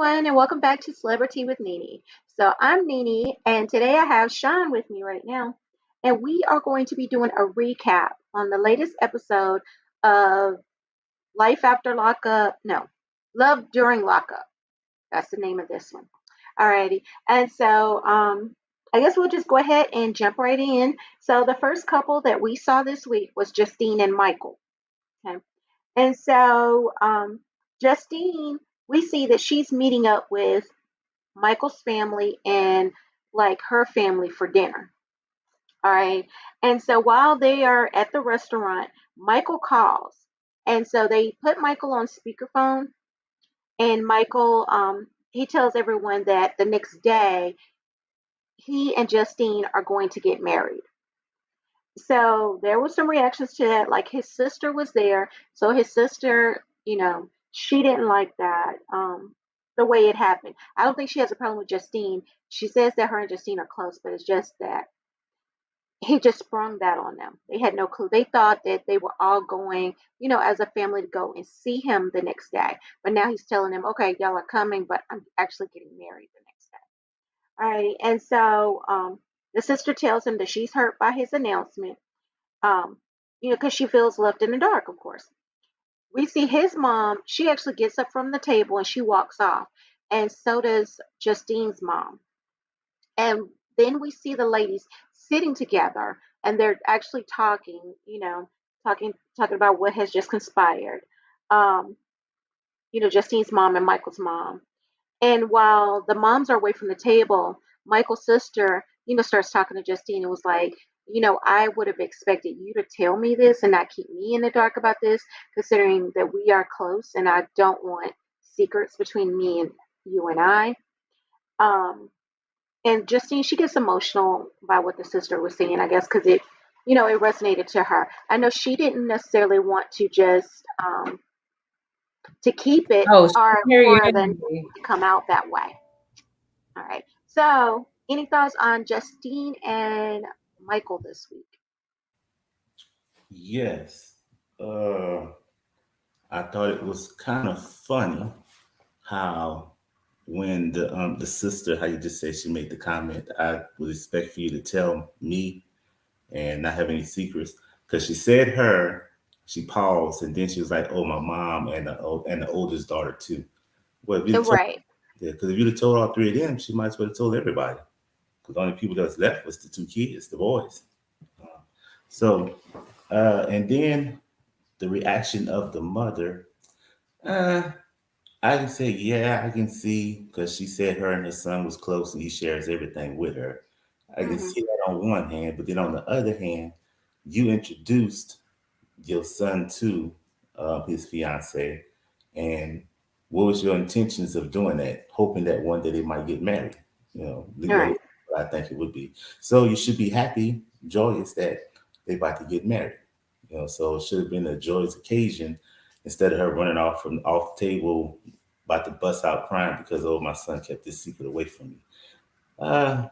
everyone, and welcome back to Celebrity with Nene. So, I'm Nene, and today I have Sean with me right now, and we are going to be doing a recap on the latest episode of Life After Lockup. No, Love During Lockup. That's the name of this one. Alrighty, and so I guess we'll just go ahead and jump right in. So, the first couple that we saw this week was Justine and Michael. Okay. And so Justine, we see that she's meeting up with Michael's family and like her family for dinner. All right. And so while they are at the restaurant, Michael calls. And so they put Michael on speakerphone, and Michael he tells everyone that the next day he and Justine are going to get married. So there was some reactions to that. Like his sister was there, so his sister, she didn't like that. The way it happened. I don't think she has a problem with Justine. She says that her and Justine are close, but it's just that he just sprung that on them. They had no clue. They thought that they were all going, as a family to go and see him the next day. But now he's telling them, okay, y'all are coming, but I'm actually getting married the next day. All right. And so the sister tells him that she's hurt by his announcement, um, because she feels left in the dark, of course. We see his mom, she actually gets up from the table and she walks off. And so does Justine's mom. And then we see the ladies sitting together and they're actually talking, talking about what has just conspired. Um, Justine's mom and Michael's mom. And while the moms are away from the table, Michael's sister, starts talking to Justine and was like, I would have expected you to tell me this and not keep me in the dark about this, considering that we are close and I don't want secrets between me and you and I. Um, and Justine, she gets emotional by what the sister was saying, I guess, because it resonated to her. I know she didn't necessarily want to just to keep it Oh, she or can hear you for the anyway. to come out that way. All right. So, any thoughts on Justine and Michael this week? Yes. Uh, I thought it was kind of funny how when the sister, how you just said she made the comment, I would expect for you to tell me and not have any secrets. Because she said her, she paused, and then she was like, "Oh, my mom and the oldest daughter too." Well, if you'd have told, Right. yeah, because if you'd have told all three of them, she might as well have told everybody. Because the only people that was left was the two kids, the boys. So, and then the reaction of the mother. Uh, I can say, yeah, I can see because she said her and her son was close and he shares everything with her. I can Hmm. see that on one hand, but then on the other hand, you introduced your son to his fiance, and what was your intentions of doing that? Hoping that one day they might get married. All Well, right. I think it would be. So you should be happy, joyous that they about to get married. So it should have been a joyous occasion instead of her running off from off the table, about to bust out crying because oh my son kept this secret away from me. Uh,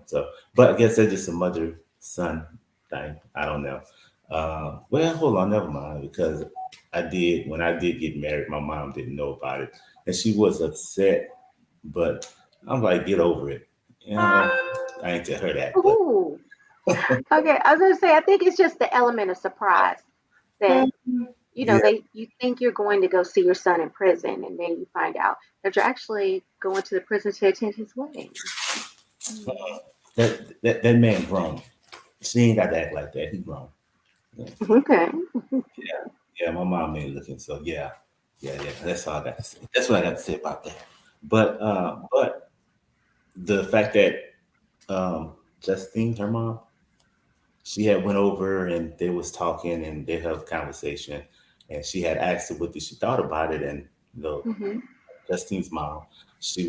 so but I guess that's just a mother son thing. I don't know. Well, hold on, never mind, because I did when I did get married, my mom didn't know about it, and she was upset. But I'm like, get over it. I ain't tell her that, but Ooh. Okay. I was gonna say, I think it's just the element of surprise that yeah, you think you're going to go see your son in prison, and then you find out that you're actually going to the prison to attend his wedding. Mm. that man grown. She ain't got to act like that. He grown. Yeah, Okay. yeah. My mom ain't looking, so yeah, yeah. That's all I got to say. That's what I got to say about that. But the fact that Justine, her mom, she had went over and they was talking and they had a conversation, and she had asked her what did she thought about it, and you know Hmm. Justine's mom, she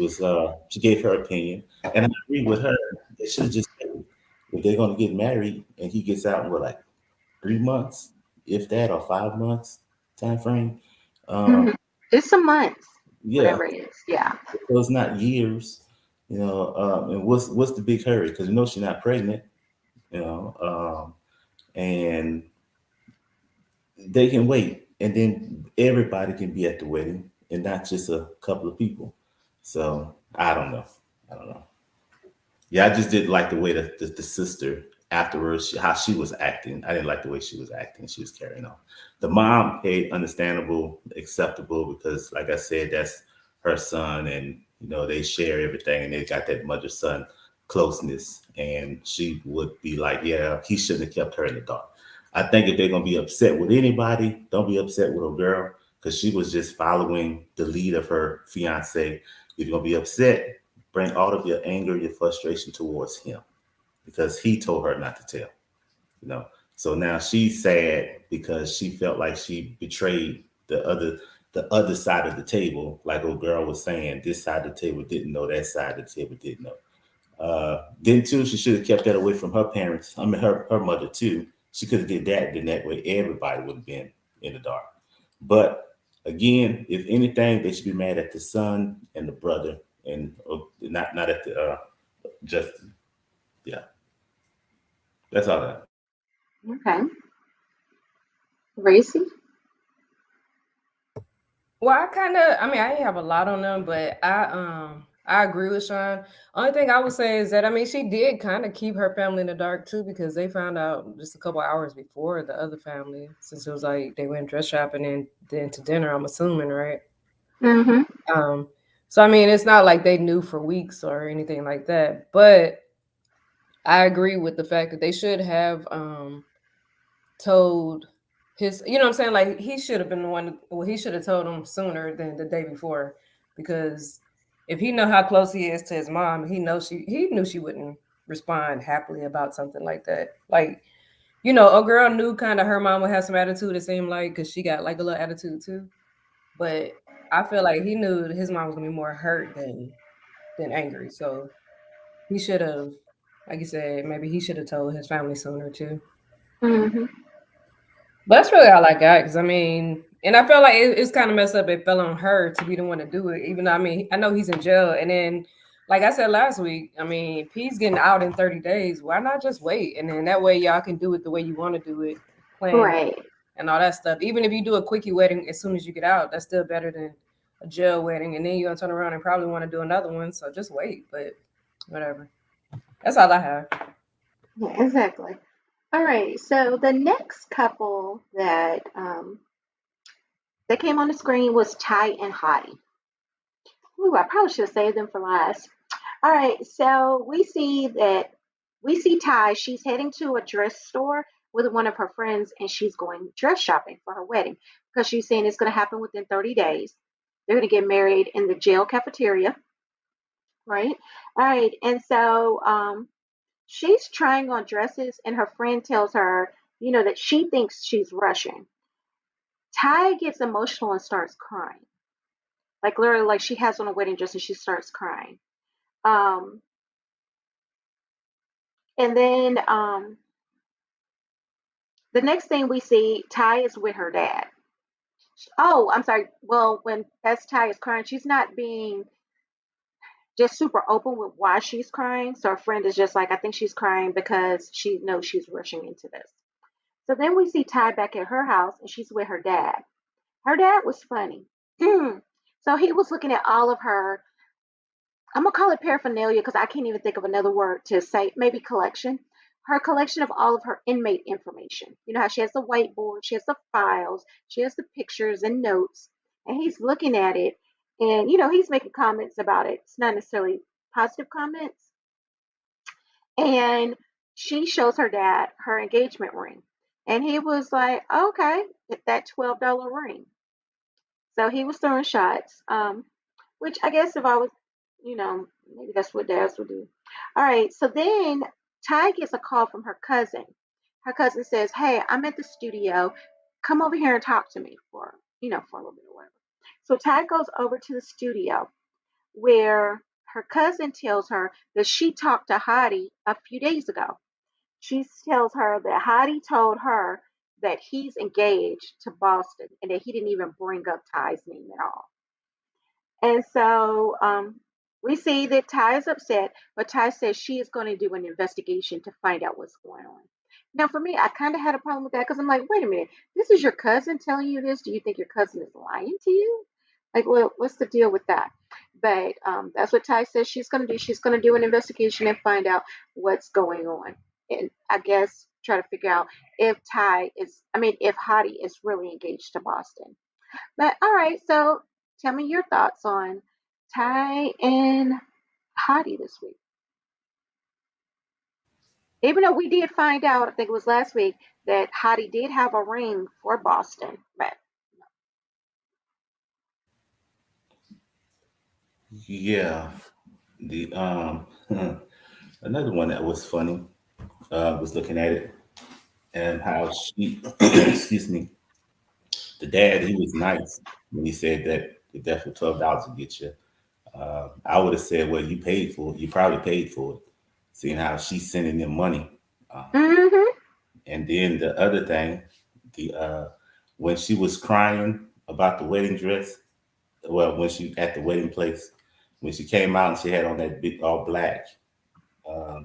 gave her opinion, and I agree with her. They should have just waited. If they're gonna get married and he gets out in what, like 3 months, if that, or 5 months time frame. Um, Hmm. It's some months, yeah, whatever it is. Yeah. so it's not years. And what's the big hurry? Because she's not pregnant. You know, and they can wait, and then everybody can be at the wedding, and not just a couple of people. So I don't know. I don't know. Yeah, I just didn't like the way that the sister afterwards, how she was acting. I didn't like the way she was acting. She was carrying on. The mom, hey, understandable, acceptable, because like I said, that's her son, and they share everything, and they got that mother son closeness. And she would be like, yeah, he shouldn't have kept her in the dark. I think if they're gonna be upset with anybody, don't be upset with a girl because she was just following the lead of her fiance. If you're gonna be upset, bring all of your anger, your frustration towards him because he told her not to tell, you know. So now she's sad because she felt like she betrayed the other side of the table. Like old girl was saying, this side of the table didn't know, that side of the table didn't know. Then too, she should have kept that away from her parents. I mean, her mother too. She could have did that. Then that way, everybody would have been in the dark. But again, if anything, they should be mad at the son and the brother, and not at the just yeah. That's all that. Okay. Racy? Well, I mean, I didn't have a lot on them, but I agree with Sean. Only thing I would say is that I mean she did kind of keep her family in the dark too because they found out just a couple hours before the other family, since it was like they went dress shopping and then to dinner. I'm assuming, right? Mm-hmm. Um, so I mean, it's not like they knew for weeks or anything like that. But I agree with the fact that they should have told his, you know what I'm saying? Like he should have been the one, well, he should have told him sooner than the day before because if he know how close he is to his mom, he knew she wouldn't respond happily about something like that. Like, a girl knew kind of her mom would have some attitude, it seemed like, because she got like a little attitude too. But I feel like he knew that his mom was gonna be more hurt than angry. So he should have, like you said, maybe he should have told his family sooner too. Mm-hmm. But that's really all I got. Because I mean, and I felt like it's kind of messed up. It fell on her to be the one to do it. Even though I mean, I know he's in jail, and then, like I said last week, I mean, P's getting out in 30 days. Why not just wait? And then that way y'all can do it the way you want to do it, plan Right. and all that stuff. Even if you do a quickie wedding as soon as you get out, that's still better than a jail wedding. And then you're gonna turn around and probably want to do another one. So just wait. But whatever. That's all I have. Yeah, exactly. All right. So the next couple that came on the screen was Ty and Hottie. Ooh, I probably should have saved them for last. All right. So we see Ty. She's heading to a dress store with one of her friends, and she's going dress shopping for her wedding because she's saying it's going to happen within 30 days. They're going to get married in the jail cafeteria, right? All right. And so she's trying on dresses, and her friend tells her, that she thinks she's Russian. Ty gets emotional and starts crying. Like literally, like she has on a wedding dress and she starts crying. Um, and then the next thing we see, Ty is with her dad. Oh, I'm sorry. Well, when as Ty is crying, she's not being just super open with why she's crying. So her friend is just like, I think she's crying because she knows she's rushing into this. So then we see Ty back at her house and she's with her dad. Her dad was funny. So he was looking at all of her, I'm gonna call it paraphernalia because I can't even think of another word to say, maybe collection. Her collection of all of her inmate information. You know how she has the whiteboard, she has the files, she has the pictures and notes, and he's looking at it and he's making comments about it. It's not necessarily positive comments. And she shows her dad her engagement ring. And he was like, okay, that $12 ring. So he was throwing shots, which I guess if I was, maybe that's what dads would do. All right. So then Ty gets a call from her cousin. Her cousin says, hey, I'm at the studio. Come over here and talk to me for a little bit or whatever. So Ty goes over to the studio where her cousin tells her that she talked to Hottie a few days ago. She tells her that Hottie told her that he's engaged to Boston and that he didn't even bring up Ty's name at all. And so we see that Ty is upset, but Ty says she is going to do an investigation to find out what's going on. Now, for me, I kind of had a problem with that because I'm like, wait a minute, this is your cousin telling you this? Do you think your cousin is lying to you? Like, well, what's the deal with that? But that's what Ty says she's going to do. She's going to do an investigation and find out what's going on. And I guess try to figure out if if Hottie is really engaged to Boston. But all right, so tell me your thoughts on Ty and Hottie this week. Even though we did find out, I think it was last week, that Hottie did have a ring for Boston. But Yeah, the another one that was funny was looking at it and how she, excuse me, the dad, he was nice when he said that the death for $12 would get you. I would have said, well, you paid for it. You probably paid for it, seeing how she's sending them money. Uh, mm-hmm, and then the other thing, the when she was crying about the wedding dress, well, when she at the wedding place, when she came out and she had on that big all black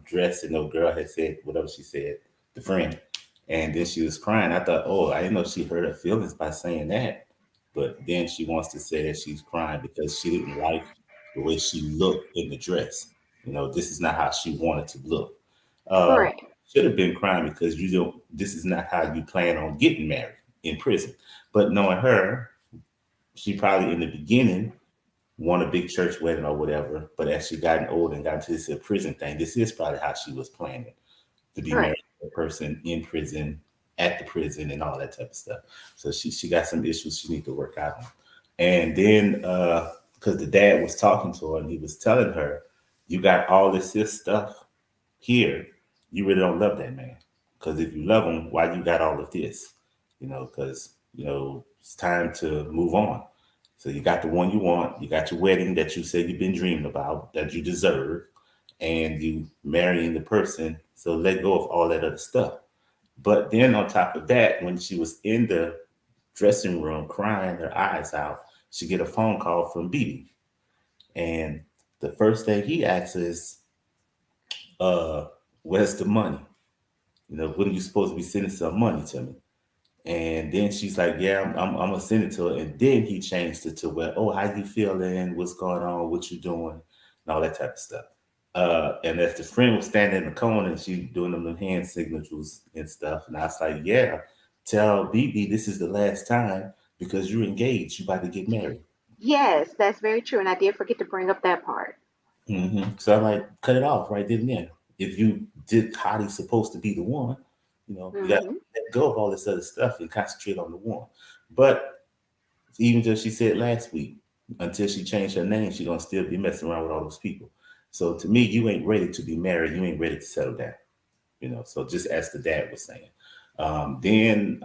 dress, and no girl had said whatever she said, the friend, and then she was crying. I thought, oh, I didn't know she hurt her feelings by saying that, but then she wants to say that she's crying because she didn't like the way she looked in the dress. This is not how she wanted to look. Uh, right, should have been crying because you don't. This is not how you plan on getting married in prison. But knowing her, she probably in the beginning want a big church wedding or whatever. But as she gotten older and got into this prison thing, this is probably how she was planning to be right. married to a person in prison, at the prison, and all that type of stuff. So she got some issues she need to work out on. And then because the dad was talking to her and he was telling her, "You got all this stuff here, you really don't love that man. Because if you love him, why you got all of this? Because it's time to move on. So you got the one you want, you got your wedding that you said you've been dreaming about, that you deserve, and you marrying the person. So let go of all that other stuff." But then on top of that, when she was in the dressing room crying her eyes out, she get a phone call from BB. And the first thing he asks is, uh, where's the money? When are you supposed to be sending some money to me? And then she's like, yeah, I'm gonna send it to her. And then he changed it to where, oh, how you feeling? What's going on? What you doing? And all that type of stuff. And as the friend was standing in the corner and she doing them little hand signatures and stuff. And I was like, yeah, tell BB this is the last time because you're engaged. You about to get married. Yes, that's very true. And I did forget to bring up that part. So I'm like, cut it off right then and there. If you did Hottie's supposed to be the one, you got to Hmm. let go of all this other stuff and concentrate on the one. But even though she said last week, until she changed her name, she gonna still be messing around with all those people. So to me, you ain't ready to be married. You ain't ready to settle down. So just as the dad was saying. Then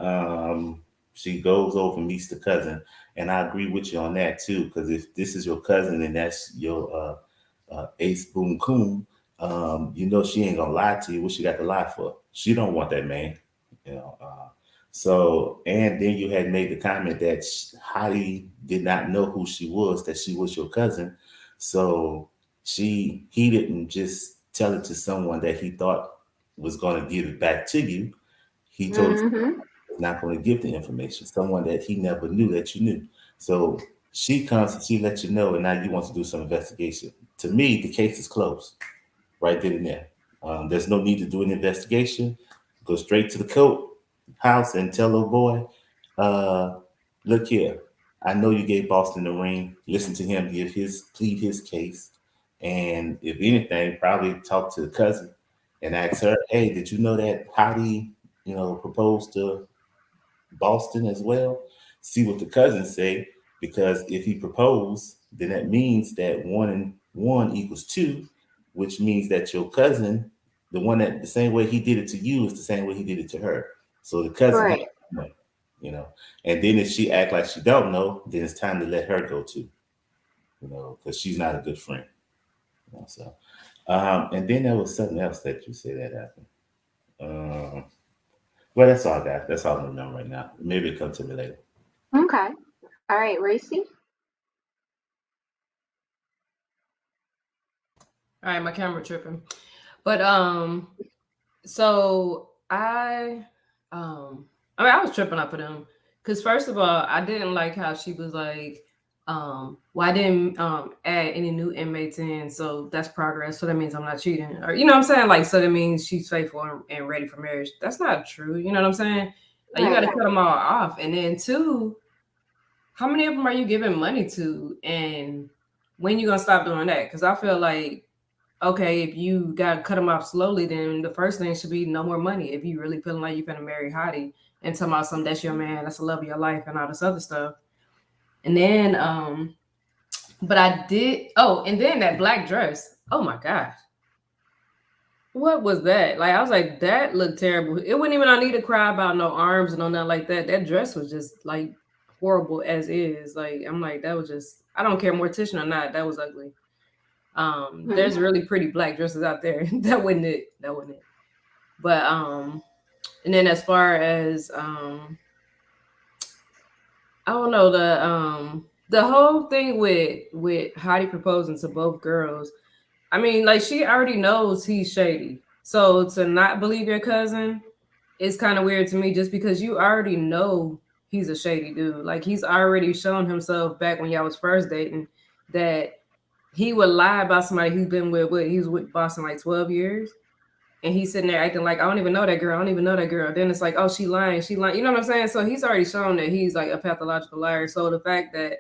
she goes over and meets the cousin, and I agree with you on that too. Because if this is your cousin and that's your ace boom coon, she ain't gonna lie to you. What she got to lie for? She don't want that man. You know. So and then you had made the comment that Heidi did not know who she was, that she was your cousin. So he didn't just tell it to someone that he thought was going to give it back to you. He told us Hmm. he was not going to give the information. Someone that he never knew that you knew. So she comes and she lets you know, and now you want to do some investigation. To me, the case is closed right then and there. There's no need to do an investigation. Go straight to the court house and tell the boy, uh, look here, I know you gave Boston the ring. Listen to him plead his case. And if anything, probably talk to the cousin and ask her, hey, did you know that Hottie, proposed to Boston as well? See what the cousins say, because if he proposed, then that means that 1 and 1 equals 2, which means that your cousin, the one that the same way he did it to you, is the same way he did it to her. So the cousin has Right. to know, you know. And then if she act like she don't know, then it's time to let her go too, because she's not a good friend. So, and then there was something else that you said that happened. Um, well, that's all I got. That's all I know right now. Maybe it'll come to me later. Okay. All right, Racy. All right, my camera tripping. But so I mean I was tripping up for them because first of all, I didn't like how she was like, Well, I didn't add any new inmates in, so that's progress. So that means I'm not cheating, or you know what I'm saying? Like, so that means she's faithful and ready for marriage. That's not true. You know what I'm saying? Like, you got to Right. cut them all off, and then two, how many of them are you giving money to, and when you gonna stop doing that? Because I feel like, okay, if you gotta cut them off slowly, then the first thing should be no more money. If you really feeling like you're gonna marry Hottie and talking about something that's your man, that's the love of your life, and all this other stuff, and then but I did. Oh, and then that black dress. Oh my gosh, what was that? Like I was like, that looked terrible. It wasn't even. I need to cry about no arms and no nothing like that. That dress was just like horrible as is. Like I'm like that was just. I don't care mortician or not. That was ugly. Mhm. There's really pretty black dresses out there. That wasn't it. That wasn't it. But and then as far as I don't know the whole thing with Heidi proposing to both girls. I mean, like she already knows he's shady. So to not believe your cousin is kind of weird to me just because you already know he's a shady dude. Like he's already shown himself back when y'all was first dating that he would lie about somebody he's been with what he was with Boston like 12 years. And he's sitting there acting like I don't even know that girl. I don't even know that girl. Then it's like, oh, she lying. She lying. You know what I'm saying? So he's already shown that he's like a pathological liar. So the fact that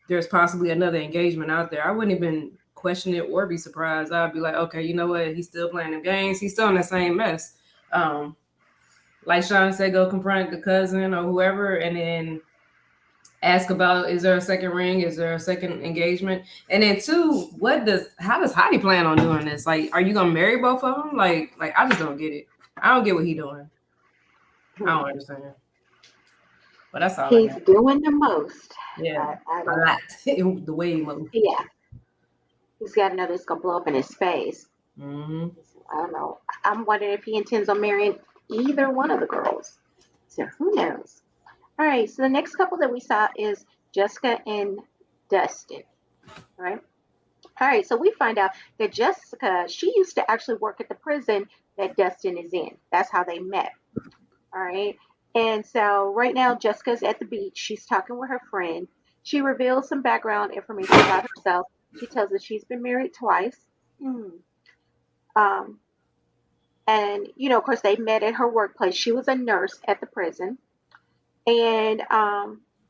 there's possibly another engagement out there, I wouldn't even question it or be surprised. I'd be like, okay, you know what? He's still playing the games. He's still in the same mess. Um, like Sean said, go confront the cousin or whoever, and then ask about is there a second ring? Is there a second engagement? And then two, how does Heidi plan on doing this? Like, are you gonna marry both of them? Like I just don't get it. I don't get what he doing. I Hmm. don't understand. But that's all I He's got. doing the most. Yeah, I a don't. lot. The way most. Yeah, he's got to know this gonna blow up in his face. Mm-hmm. I don't know. I'm wondering if he intends on marrying either one of the girls. So who knows? All right. So the next couple that we saw is Jessica and Dustin. Right. All right. So we find out that Jessica, she used to actually work at the prison that Dustin is in. That's how they met. All right. And so right now, Jessica's at the beach. She's talking with her friend. She reveals some background information about herself. She tells us she's been married twice. Hmm. Um, and, of course, they met at her workplace. She was a nurse at the prison. And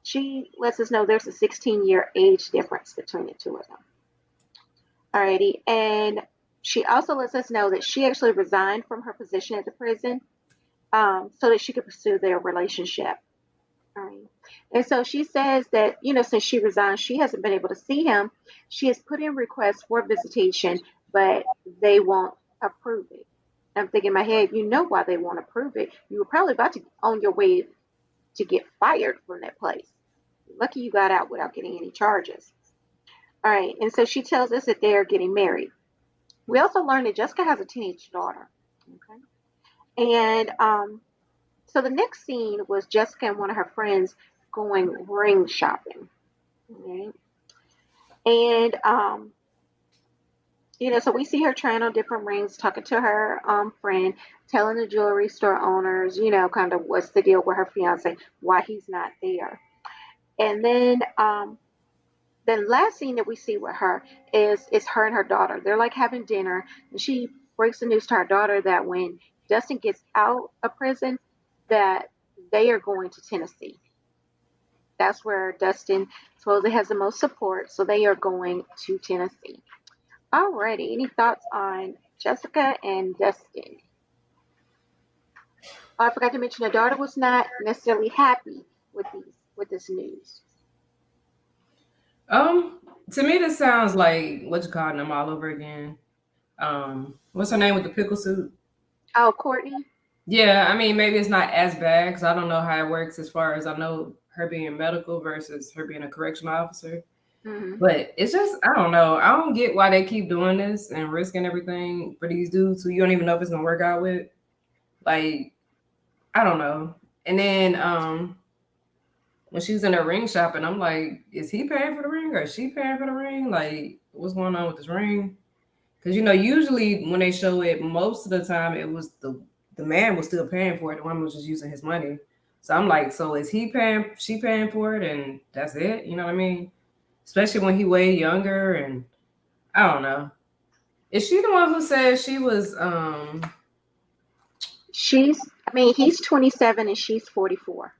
she lets us know there's a 16-year age difference between the two of them. Alrighty. And she also lets us know that she actually resigned from her position at the prison so that she could pursue their relationship. Right. And so she says that, since she resigned, she hasn't been able to see him. She has put in requests for visitation, but they won't approve it. I'm thinking in my head, you know why they won't approve it. You were probably about to on your way to get fired from that place. Lucky you got out without getting any charges. All right. And so she tells us that they are getting married. We also learned that Jessica has a teenage daughter. Okay. And so the next scene was Jessica and one of her friends going ring shopping. Right? And so we see her trying on different rings, talking to her friend, telling the jewelry store owners, kind of what's the deal with her fiance, why he's not there. And then the last scene that we see with her is her and her daughter. They're like having dinner, and she breaks the news to her daughter that when Dustin gets out of prison, that they are going to Tennessee. That's where Dustin supposedly has the most support, so they are going to Tennessee. Alrighty, any thoughts on Jessica and Dustin? Oh, I forgot to mention the daughter was not necessarily happy with this news. Um, to me, this sounds like what you calling them all over again. What's her name with the pickle suit? Oh, Courtney. Yeah, I mean, maybe it's not as bad because I don't know how it works as far as I know her being medical versus her being a correctional officer. Hmm. But it's just, I don't know. I don't get why they keep doing this and risking everything for these dudes who you don't even know if it's gonna work out with. Like, I don't know. And then when she was in her ring shopping, I'm like, is he paying for the ring or is she paying for the ring? Like, what's going on with this ring? Because usually when they show it, most of the time it was the man was still paying for it. The woman was just using his money. So I'm like, so is he paying? She paying for it, and that's it. You know what I mean? especially when he way younger. And I don't know. Is she the one who said she was He's 27 and she's 44.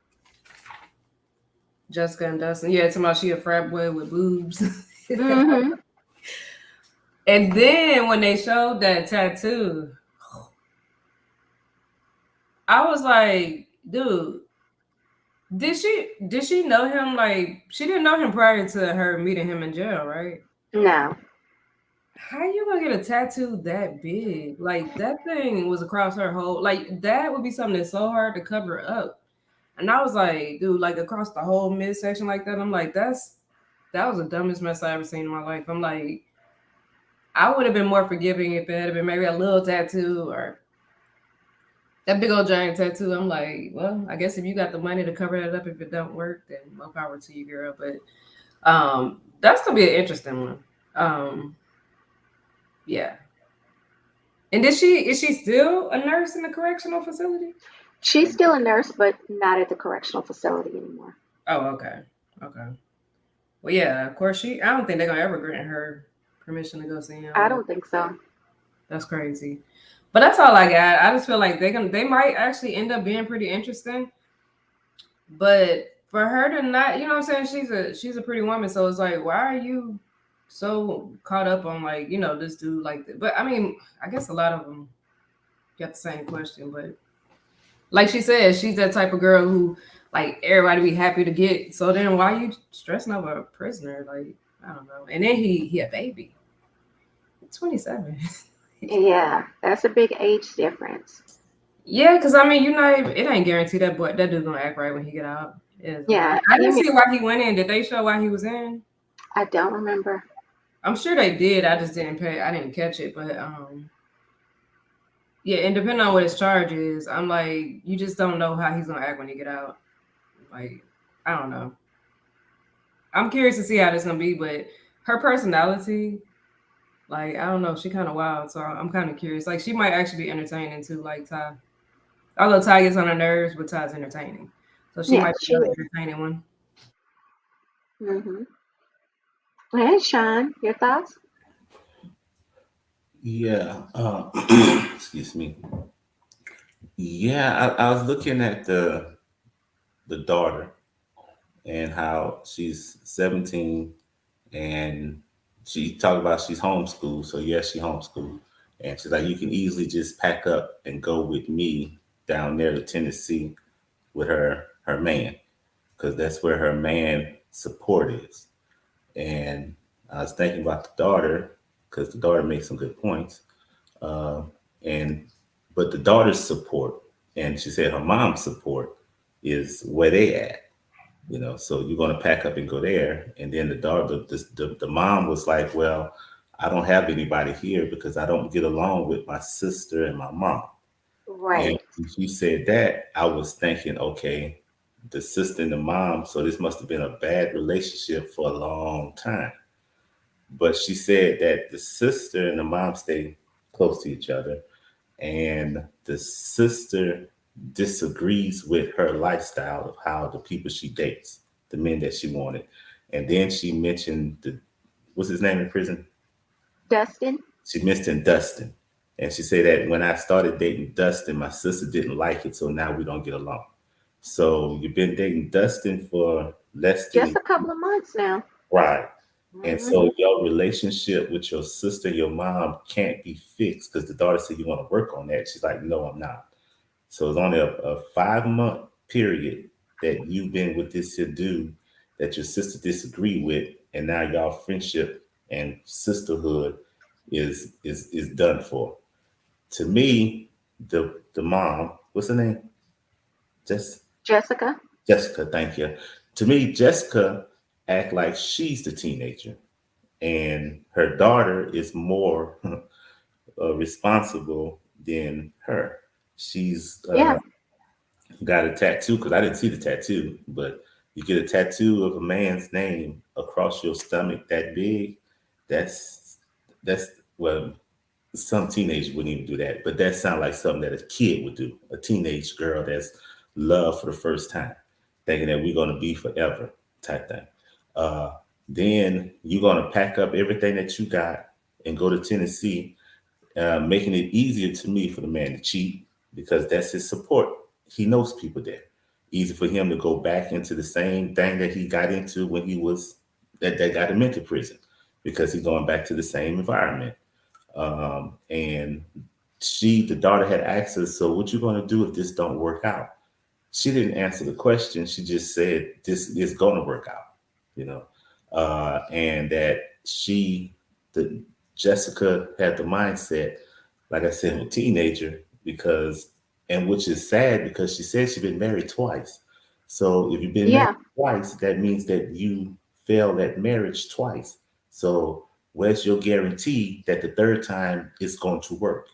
Jessica and Dustin? Yeah, talking about she a frat boy with boobs. Mm-hmm. And then when they showed that tattoo, I was like, dude, did she know him? Like, she didn't know him prior to her meeting him in jail, right? No. How you gonna get a tattoo that big? Like, that thing was across her whole, like, that would be something that's so hard to cover up. And I was like, dude, like across the whole midsection like that. I'm like, that was the dumbest mess I ever seen in my life. I'm like, I would have been more forgiving if it had been maybe a little tattoo or that big old giant tattoo. I'm like, well, I guess if you got the money to cover that up, if it don't work, then more power to you, girl. But that's gonna be an interesting one. Um, yeah. And is she still a nurse in the correctional facility? She's still a nurse, but not at the correctional facility anymore. Oh, okay. Okay. Well, yeah, of course I don't think they're gonna ever grant her permission to go see him, I but don't think so. that's crazy. But that's all I got. I just feel like they might actually end up being pretty interesting. But for her to not, you know what I'm saying? She's a pretty woman, so it's like, why are you so caught up on like, this dude like that? But I mean, I guess a lot of them got the same question, but like she said, she's that type of girl who like everybody be happy to get. So then why you stressing over a prisoner? Like, I don't know. And then he a baby. 27. Yeah, that's a big age difference. Yeah, because I mean, it ain't guaranteed that dude gonna act right when he get out. It is what it is. Yeah, I didn't see why he went in. Did they show why he was in? I don't remember. I'm sure they did. I just I didn't catch it. But yeah, and depending on what his charge is, I'm like, you just don't know how he's gonna act when he get out. Like, I don't know. I'm curious to see how this gonna be, but her personality, like, I don't know, she kind of wild. So I'm kind of curious. Like, she might actually be entertaining too, like Ty. Although Ty gets on her nerves, but Ty's entertaining. So she Yeah, might be she another is. entertaining one. Mm-hmm. Hey, Sean, your thoughts? Yeah. Excuse me. Yeah, I was looking at the daughter and how she's 17 and she talked about she's homeschooled. So yes, she homeschooled. And she's like, you can easily just pack up and go with me down there to Tennessee with her man, because that's where her man support is. And I was thinking about the daughter because the daughter makes some good points. Uh, and but the daughter's support, and she said her mom's support is where they at. So you're gonna pack up and go there, and then the daughter, the mom was like, "Well, I don't have anybody here because I don't get along with my sister and my mom." And Right. when she said that, I was thinking, okay, the sister and the mom, so this must have been a bad relationship for a long time. But she said that the sister and the mom stay close to each other, and the sister disagrees with her lifestyle of how the people she dates, the men that she wanted. And then she mentioned what's his name in prison? Dustin? She mentioned Dustin. And she said that when I started dating Dustin, my sister didn't like it, so now we don't get along. So you've been dating Dustin for less than Just a couple of months now. right. And Hmm. so your relationship with your sister, your mom can't be fixed because the daughter said you want to work on that. She's like, no, I'm not. So it's only a 5 month period that you've been with this here dude that your sister disagreed with, and now y'all friendship and sisterhood is done for. To me, the mom, what's her name? Just Jessica? Jessica, thank you. To me, Jessica act like she's the teenager, and her daughter is more responsible than her. She's Yeah. got a tattoo because I didn't see the tattoo, but you get a tattoo of a man's name across your stomach that big. That's that's well, some teenagers wouldn't even do that, but that sounds like something that a kid would do. A teenage girl that's loved for the first time, thinking that we're gonna be forever type thing. Uh, Then you're gonna pack up everything that you got and go to Tennessee, making it easier to me for the man to cheat because that's his support. He knows people there. Easy for him to go back into the same thing that he got into when he was that got him into prison because he's going back to the same environment. And the daughter had asked us, so what you going to do if this don't work out? She didn't answer the question. She just said, this is going to work out, you know, and that the Jessica had the mindset, like I said, of a teenager because, and which is sad because she said she's been married twice. So if you've been married Yeah, twice, that means that you failed at marriage twice. So where's your guarantee that the third time it's going to work?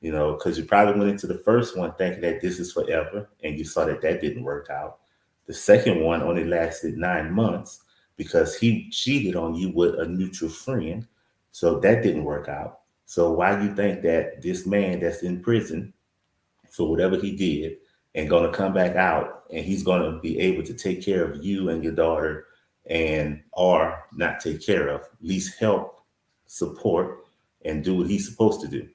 You know, because you probably went into the first one thinking that this is forever, and you saw that that didn't work out. The second one only lasted 9 months because he cheated on you with a mutual friend, so that didn't work out. So why you think that this man that's in prison for whatever he did and going to come back out and he's going to be able to take care of you and your daughter and or not take care of, at least help, support, and do what he's supposed to do,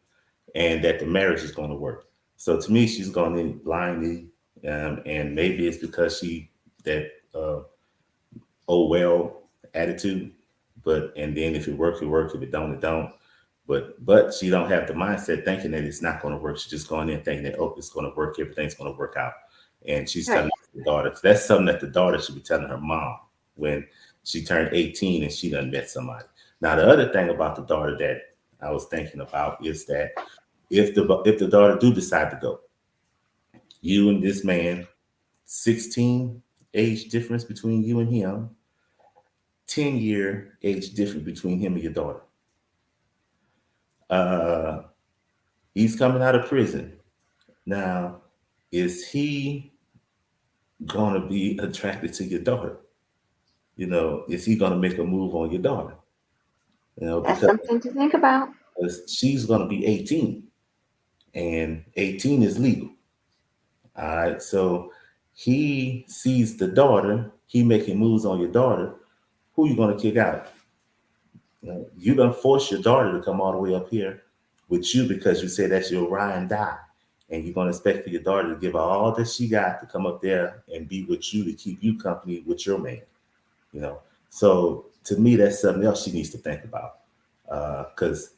and that the marriage is going to work. So to me, she's going in blindly, and maybe it's because she that oh well attitude. But and then if it works, it works. If it don't, it don't. But she don't have the mindset thinking that it's not going to work. She's just going in thinking that oh, it's going to work. Everything's going to work out. And she's telling right. the daughter. That's something that the daughter should be telling her mom when she turned 18 and she done met somebody. Now the other thing about the daughter that I was thinking about is that if the daughter do decide to go, you and this man, 16 age difference between you and him, 10-year age difference between him and your daughter. Uh, he's coming out of prison. Now, is he going to be attracted to your daughter? You know, is he going to make a move on your daughter? You know, That's because something to think about. she's going to be 18 and 18 is legal. All right. So he sees the daughter, he making moves on your daughter. Who you going to kick out? You done force your daughter to come all the way up here with you because you say that's your Ryan die. And you're going to expect for your daughter to give her all that she got to come up there and be with you to keep you company with your man, you know. So to me, that's something else she needs to think about. Because,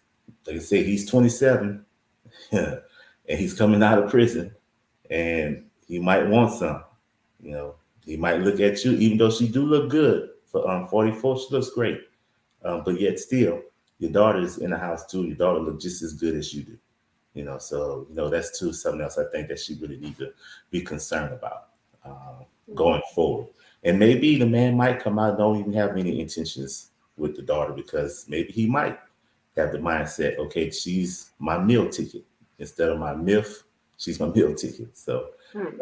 like I said, he's 27 and he's coming out of prison and he might want some, you know. He might look at you, even though she do look good for 44, she looks great. But yet still, your daughter's in the house too. Your daughter look just as good as you do. You know, so that's too something else I think that she really need to be concerned about Mhm. going forward. And maybe the man might come out and don't even have any intentions with the daughter because maybe he might have the mindset, okay, she's my meal ticket instead of my myth. She's my meal ticket. So Hmm.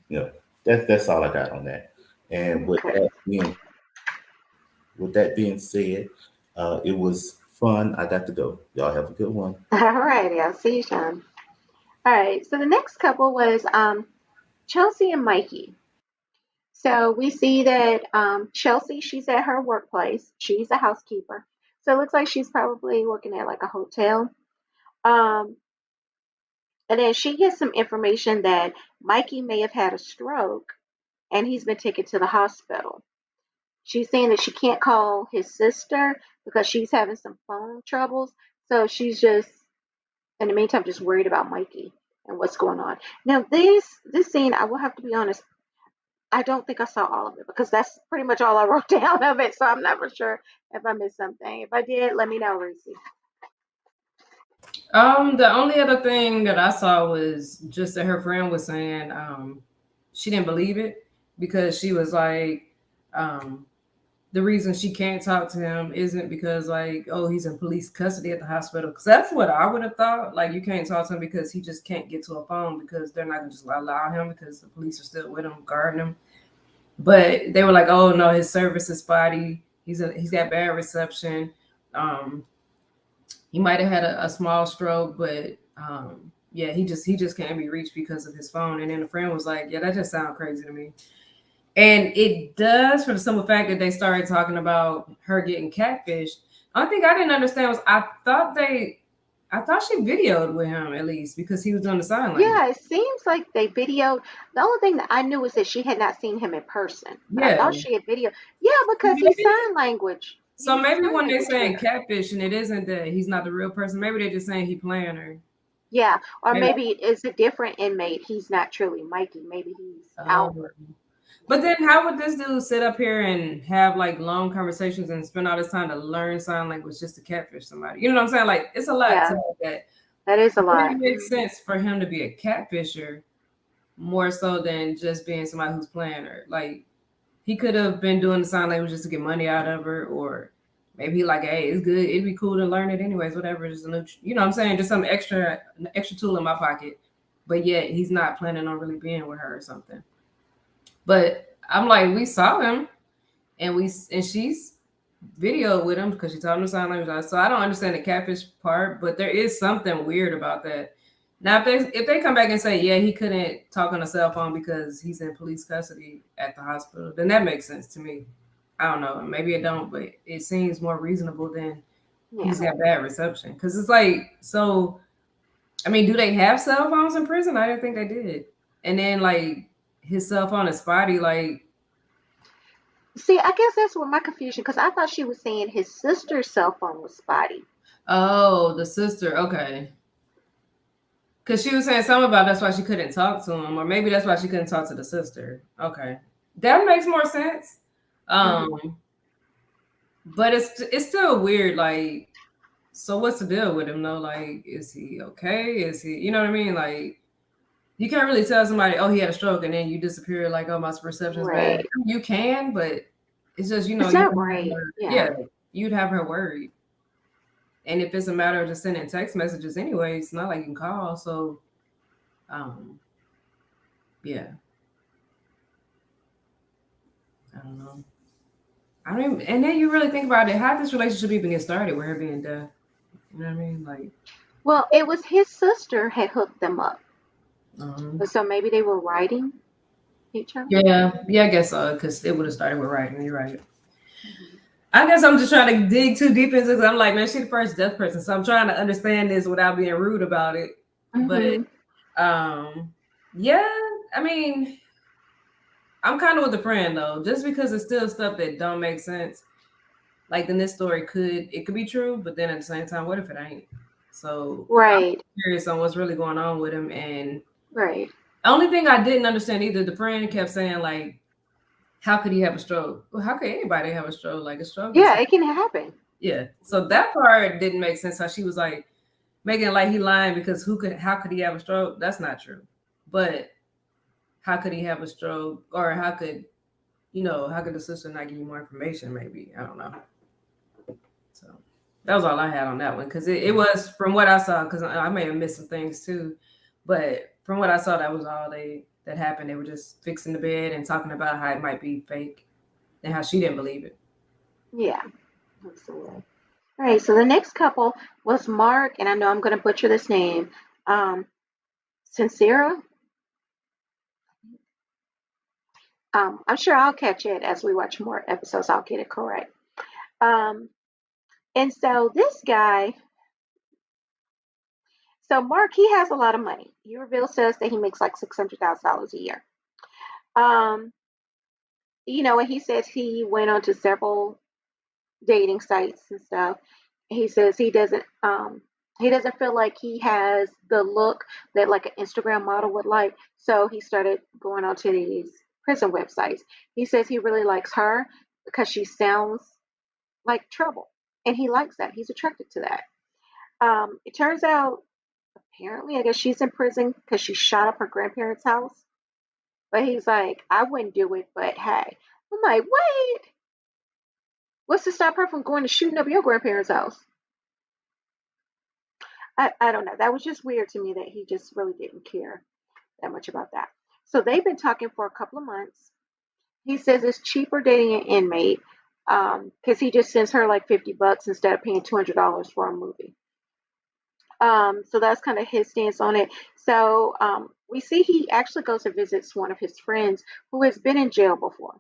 you know, that's all I got on that. And Okay. with that being said, it was fun. I got to go. Y'all have a good one. All righty. I'll see you, Sean. All right. So the next couple was Chelsea and Mikey. So we see that Chelsea, she's at her workplace. She's a housekeeper. So it looks like she's probably working at like a hotel. Um, and then she gets some information that Mikey may have had a stroke and he's been taken to the hospital. She's saying that she can't call his sister because she's having some phone troubles. So she's just, in the meantime, just worried about Mikey and what's going on. Now, this scene, I will have to be honest, I don't think I saw all of it because that's pretty much all I wrote down of it. So I'm not for sure if I missed something. If I did, let me know, Reese. The only other thing that I saw was just that her friend was saying she didn't believe it because she was like, um, the reason she can't talk to him isn't because like, oh, he's in police custody at the hospital. Because that's what I would have thought. Like, you can't talk to him because he just can't get to a phone because they're not gonna just allow him because the police are still with him, guarding him. But they were like, oh no, his service is spotty. He's got bad reception. Um, he might have had a small stroke, but yeah, he just can't be reached because of his phone. And then a friend was like, yeah, that just sounds crazy to me. And it does for the simple fact that they started talking about her getting catfished. Only thing I didn't understand was I thought she videoed with him at least because he was doing the sign language. Yeah, it seems like they videoed. The only thing that I knew was that she had not seen him in person, but I Yeah. thought she had video. Yeah, because he's Maybe sign language. so He's a maybe sign when they're language saying reader. catfish and it isn't that he's not the real person, maybe they're just saying he playing her. Yeah, or Maybe maybe it's a different inmate. He's not truly Mikey. Maybe he's Albert. but then how would this dude sit up here and have like long conversations and spend all this time to learn sign language just to catfish somebody? You know what I'm saying? Like it's a lot Yeah, to that. that is a Would it lot. make sense for him to be a catfisher more so than just being somebody who's playing her? Like he could have been doing the sign language just to get money out of her, or maybe he like, hey, it's good. It'd be cool to learn it anyways. Whatever, just a new, you know what I'm saying? Just some an extra tool in my pocket. But yet he's not planning on really being with her or something. But I'm like, we saw him, and she's videoed with him because she taught him the sign language. So I don't understand the catfish part, but there is something weird about that. Now, if they come back and say, yeah, he couldn't talk on a cell phone because he's in police custody at the hospital, then that makes sense to me. I don't know, maybe it don't, but it seems more reasonable than Yeah. he's got bad reception. Because it's like, so I mean, do they have cell phones in prison? I didn't think they did. And then like his cell phone is spotty, like See, I guess that's where my confusion, because I thought she was saying his sister's cell phone was spotty. oh, the sister, okay. Because she was saying something about that's why she couldn't talk to him, or maybe that's why she couldn't talk to the sister. Okay, that makes more sense. Hmm. Um, but it's still weird. Like, so what's the deal with him though? Like, is he okay? Is he, you know what I mean? Like, you can't really tell somebody, oh, he had a stroke, and then you disappear. Like, oh, my reception's bad. Right. You can, but it's just It's you not have right. her, Yeah. yeah, you'd have her worried. And if it's a matter of just sending text messages anyway, it's not like you can call. So, um, yeah, I don't know. I don't even, and then you really think about it, how did this relationship even get started with her being deaf? You know what I mean? Like, Well, it was his sister had hooked them up. um, So maybe they were writing each other. yeah, I guess so, because it would have started with writing. You're right. Hmm. I guess I'm just trying to dig too deep into it because I'm like, man, she's the first deaf person. So I'm trying to understand this without being rude about it. But, Hmm. um, yeah, I mean, I'm kind of with the friend though, just because it's still stuff that don't make sense. Like then this story could be true, but then at the same time, what if it ain't? So I'm Right. curious on what's really going on with him. And Right. the only thing I didn't understand either, the friend kept saying like, how could he have a stroke? Well, how could anybody have a stroke? Like a stroke is Yeah, it can happen. yeah. So that part didn't make sense. How she was like making it like he lying because how could he have a stroke? That's not true. But how could he have a stroke? Or how could how could the sister not give you more information? Maybe I don't know. So that was all I had on that one because it was from what I saw. Because I may have missed some things too, but from what I saw, that was all that happened. They were just fixing the bed and talking about how it might be fake and how she didn't believe it. Yeah. Absolutely. All right. So the next couple was Mark, and I know I'm going to butcher this name. Um, Sincera. I'm sure I'll catch it as we watch more episodes. I'll get it correct. Um, and so this guy, so Mark, he has a lot of money. He reveals to us that he makes like $600,000 a year. Um, and he says he went on to several dating sites and stuff. He says he doesn't feel like he has the look that like an Instagram model would like. So he started going onto these prison websites. He says he really likes her because she sounds like trouble. And he likes that. He's attracted to that. It turns out, apparently, I guess she's in prison because she shot up her grandparents' house. But he's like, I wouldn't do it, but hey. I'm like, wait, what's to stop her from going to shooting up your grandparents' house? I don't know. That was just weird to me that he just really didn't care that much about that. So they've been talking for a couple of months. He says it's cheaper dating an inmate because he just sends her like $50 instead of paying $200 for a movie. So that's kind of his stance on it. So we see he actually goes and visits one of his friends who has been in jail before.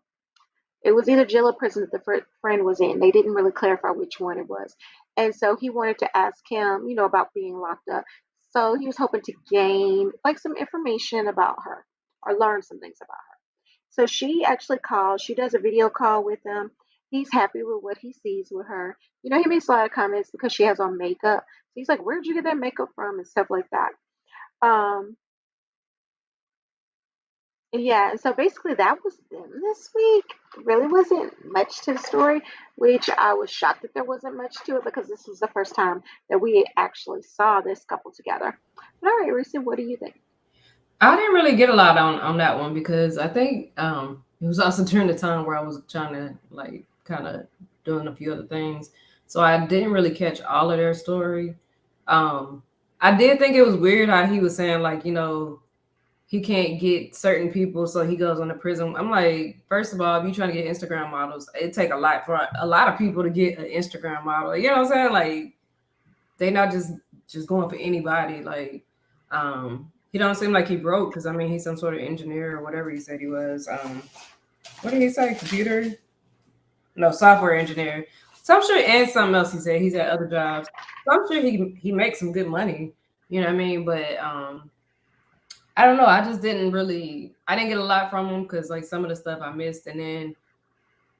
It was either jail or prison that the friend was in. They didn't really clarify which one it was. And so he wanted to ask him, about being locked up. So he was hoping to gain like some information about her or learn some things about her. So she actually calls, she does a video call with him. He's happy with what he sees with her. He makes a lot of comments because she has on makeup. So he's like, "Where'd you get that makeup from?" and stuff like that. Um, Yeah, so basically that was them this week. Really wasn't much to the story, which I was shocked that there wasn't much to it because this was the first time that we actually saw this couple together. But all right, Reese, what do you think? I didn't really get a lot on that one because I think it was also during the time where I was trying to like kind of doing a few other things, so I didn't really catch all of their story. Um, I did think it was weird how he was saying like he can't get certain people, so he goes on the prison. I'm like, first of all, if you're trying to get Instagram models, it take a lot for a lot of people to get an Instagram model. You know what I'm saying? Like they not just going for anybody. Like he don't seem like he broke because I mean he's some sort of engineer or whatever he said he was. What did he say? Computer? No, software engineer. So I'm sure, and something else he said. He's at other jobs. So I'm sure he makes some good money. You know what I mean? But I don't know. I just didn't really. I didn't get a lot from him because like some of the stuff I missed, and then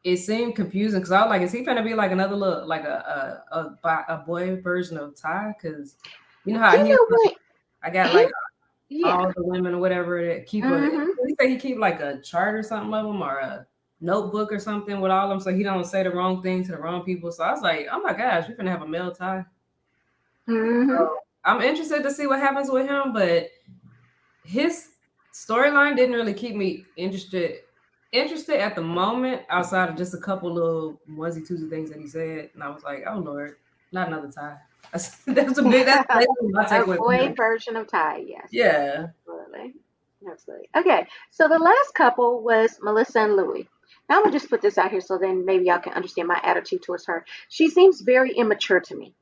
it seemed confusing because I was like, is he gonna be like another little like a boy version of Ty? Because you know how You he was know like, what? I got Him, like yeah. all the women or whatever that keep a. Mm-hmm. He say he keep like a chart or something of them or a notebook or something with all of them, so he don't say the wrong thing to the wrong people. So I was like, oh my gosh, we're gonna have a male Ty. Mm-hmm. So I'm interested to see what happens with him, but his storyline didn't really keep me interested at the moment outside of just a couple little onesie twosie things that he said, and I was like, oh lord, not another tie. That's basically my A takeaway from boy him. version of Ty, yes. Yeah. Absolutely. Absolutely. Okay, so the last couple was Melissa and Louie. Now I'm gonna just put this out here so then maybe y'all can understand my attitude towards her. She seems very immature to me.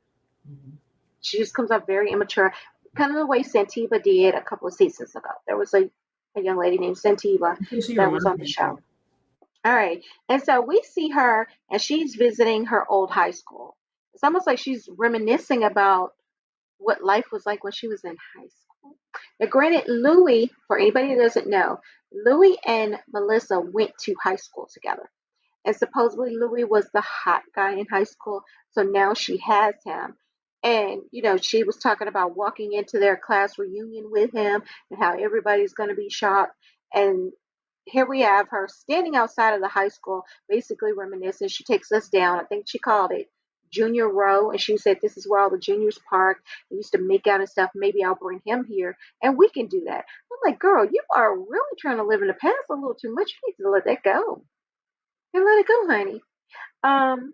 Mhm. She just comes off very immature, kind of the way Santiva did a couple of seasons ago. There was a young lady named Santiva That's what she that was reminds on the me show. of. All right. And so we see her and she's visiting her old high school. It's almost like she's reminiscing about what life was like when she was in high school. Now, granted, Louis, for anybody that doesn't know, Louis and Melissa went to high school together. And supposedly Louis was the hot guy in high school. So now she has him. And, she was talking about walking into their class reunion with him and how everybody's going to be shocked. And here we have her standing outside of the high school, basically reminiscing. She takes us down. I think she called it Junior Row. And she said, "This is where all the juniors park. They used to make out and stuff. Maybe I'll bring him here and we can do that." I'm like, "Girl, you are really trying to live in the past a little too much. You need to let that go and let it go, honey." Um,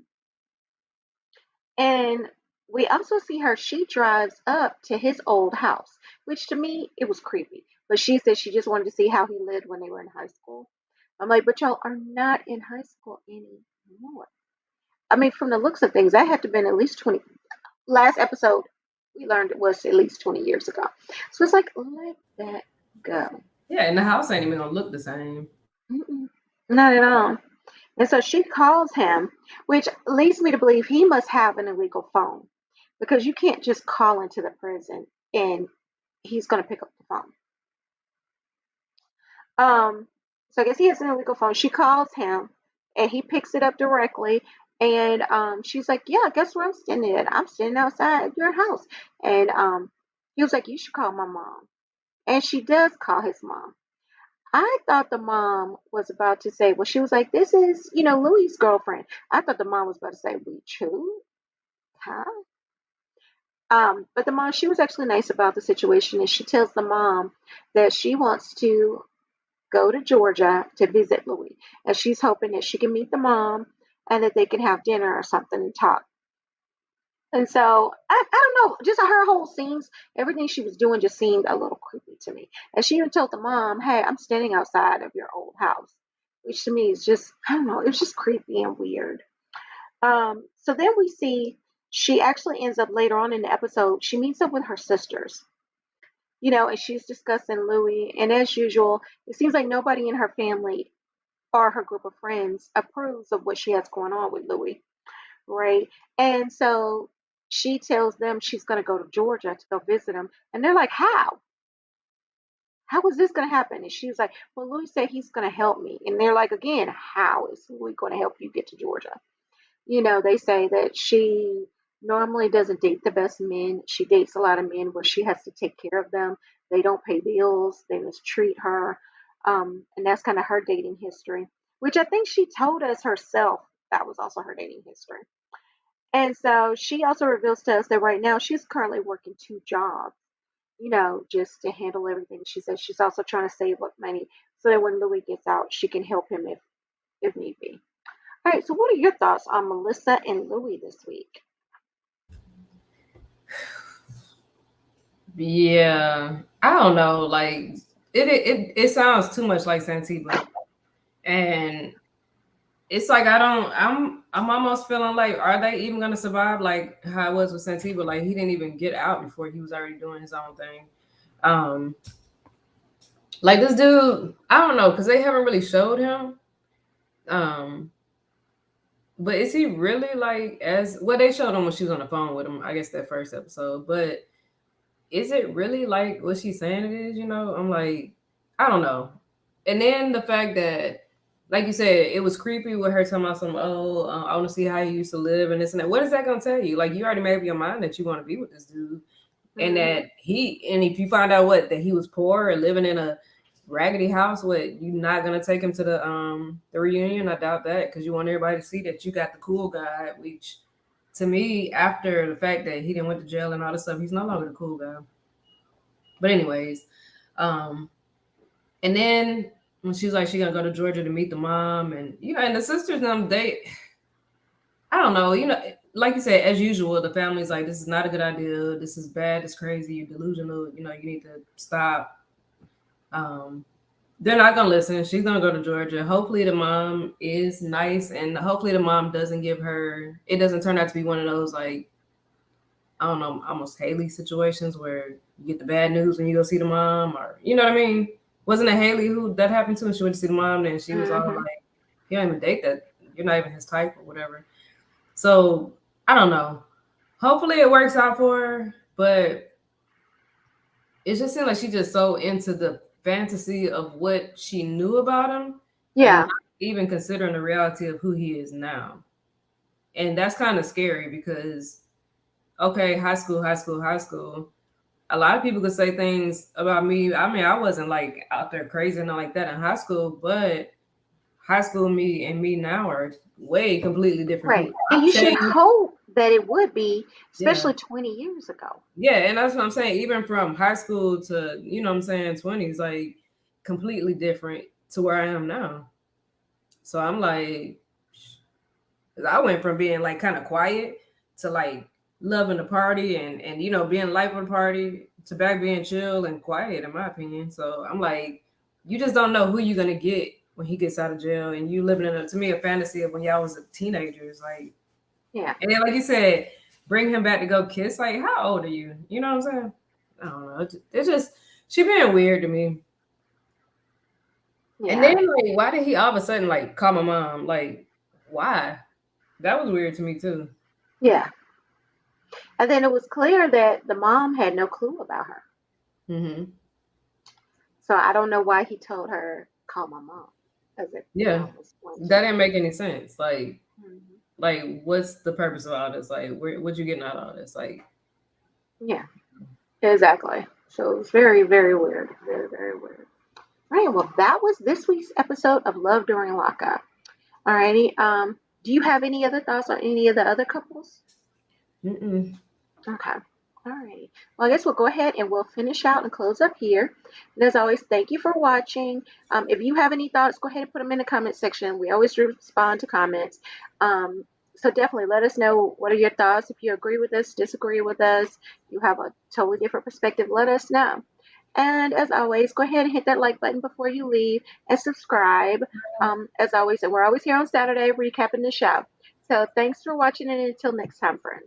and we also see her, she drives up to his old house, which to me, it was creepy. But she said she just wanted to see how he lived when they were in high school. I'm like, but y'all are not in high school anymore. I mean, from the looks of things, that had to have been at least 20. Last episode, we learned it was at least 20 years ago. So it's like, let that go. Yeah, and the house ain't even gonna look the same. Mm-mm, not at all. And so she calls him, which leads me to believe he must have an illegal phone because you can't just call into the prison and he's going to pick up the phone. So I guess he has an illegal phone. She calls him and he picks it up directly. And she's like, "Yeah, guess where I'm standing at? I'm standing outside your house." And he was like, "You should call my mom." And she does call his mom. I thought the mom was about to say, well, she was like, "This is, Louis' girlfriend." I thought the mom was about to say, "We chew?" Huh? But the mom, she was actually nice about the situation, and she tells the mom that she wants to go to Georgia to visit Louis, and she's hoping that she can meet the mom and that they can have dinner or something and talk. And so I don't know, just her whole scenes, everything she was doing just seemed a little creepy to me. And she even told the mom, "Hey, I'm standing outside of your old house," which to me is just, I don't know, it was just creepy and weird. So then we see she actually ends up later on in the episode, she meets up with her sisters, and she's discussing Louis. And as usual, it seems like nobody in her family or her group of friends approves of what she has going on with Louis, right? And so she tells them she's going to go to Georgia to go visit him. And they're like, how? How is this going to happen? And she was like, well, Louis said he's going to help me. And they're like, again, how is Louis going to help you get to Georgia? They say that she normally doesn't date the best men. She dates a lot of men where she has to take care of them. They don't pay bills, they mistreat her. And that's kind of her dating history, which I think she told us herself that was also her dating history. And so she also reveals to us that right now she's currently working two jobs, just to handle everything. She says she's also trying to save up money so that when Louis gets out, she can help him if need be. All right, so what are your thoughts on Melissa and Louis this week? Yeah, I don't know. Like it sounds too much like Santiba, and it's like I'm almost feeling like, are they even gonna survive? Like how it was with Santiba, like he didn't even get out before he was already doing his own thing. Um, like this dude, I don't know, because they haven't really showed him. Um, but is he really like as well? They showed him when she was on the phone with him. I guess that first episode, but is it really like what she's saying it is? I'm like, I don't know. And then the fact that, like you said, it was creepy with her talking about some, I want to see how you used to live and this and that. What is that going to tell you? Like, you already made up your mind that you want to be with this dude. And Mm-hmm. and if you find out that he was poor and living in a raggedy house, you not going to take him to the reunion? I doubt that, because you want everybody to see that you got the cool guy, which to me, after the fact that he didn't went to jail and all this stuff, he's no longer the cool guy. But anyways, um, and then when she was like she gonna go to Georgia to meet the mom, and and the sisters, I don't know, like you said, as usual, the family's like, this is not a good idea, this is bad, it's crazy, you're delusional, you need to stop. Um, they're not gonna listen. She's gonna go to Georgia. Hopefully the mom is nice, and hopefully the mom doesn't give her. It doesn't turn out to be one of those, like, I don't know, almost Haley situations where you get the bad news when you go see the mom, or you know what I mean? Wasn't it Haley who that happened to? And she went to see the mom, and she was all Mm-hmm. like, "You don't even date that. You're not even his type, or whatever." So I don't know. Hopefully it works out for her, but it just seems like she's just so into the fantasy of what she knew about him, and Yeah. not even considering the reality of who he is now. And that's kind of scary because, okay, high school, high school, high school. A lot of people could say things about me. I mean, I wasn't like out there crazy and like that in high school, but high school me and me now are way completely different Right. people. And I've you should changed. hope that it would be, Yeah. especially 20 years ago. Yeah. And that's what I'm saying. Even from high school to, what I'm saying, 20s, like completely different to where I am now. So I'm like, 'cause I went from being like kind of quiet to like loving the party and being life of the party to back being chill and quiet, in my opinion. So I'm like, you just don't know who you're gonna get when he gets out of jail, and you living in to me a fantasy of when y'all was teenagers, like. Yeah. And then like you said, bring him back to go kiss. Like, how old are you? You know what I'm saying? I don't know. It's just she being weird to me. And Yeah. then like, why did he all of a sudden like call my mom? Like, why? That was weird to me too. Yeah. And then it was clear that the mom had no clue about her. Hmm. So I don't know why he told her, call my mom, as if the Yeah, mom was going to that know. didn't make any sense. Mhm. What's the purpose of all this? Like, what you getting out of all this? Like, Yeah, exactly. So it was very, very weird. Very, very weird. All right. Well, that was this week's episode of Love During Lockup. Alrighty. Do you have any other thoughts on any of the other couples? mm-mm. Okay. All right. Well, I guess we'll go ahead and we'll finish out and close up here. And as always, thank you for watching. If you have any thoughts, go ahead and put them in the comment section. We always respond to comments. So definitely let us know, what are your thoughts. If you agree with us, disagree with us, you have a totally different perspective, let us know. And as always, go ahead and hit that like button before you leave and subscribe. As always, and we're always here on Saturday recapping the show. So thanks for watching, and until next time, friends.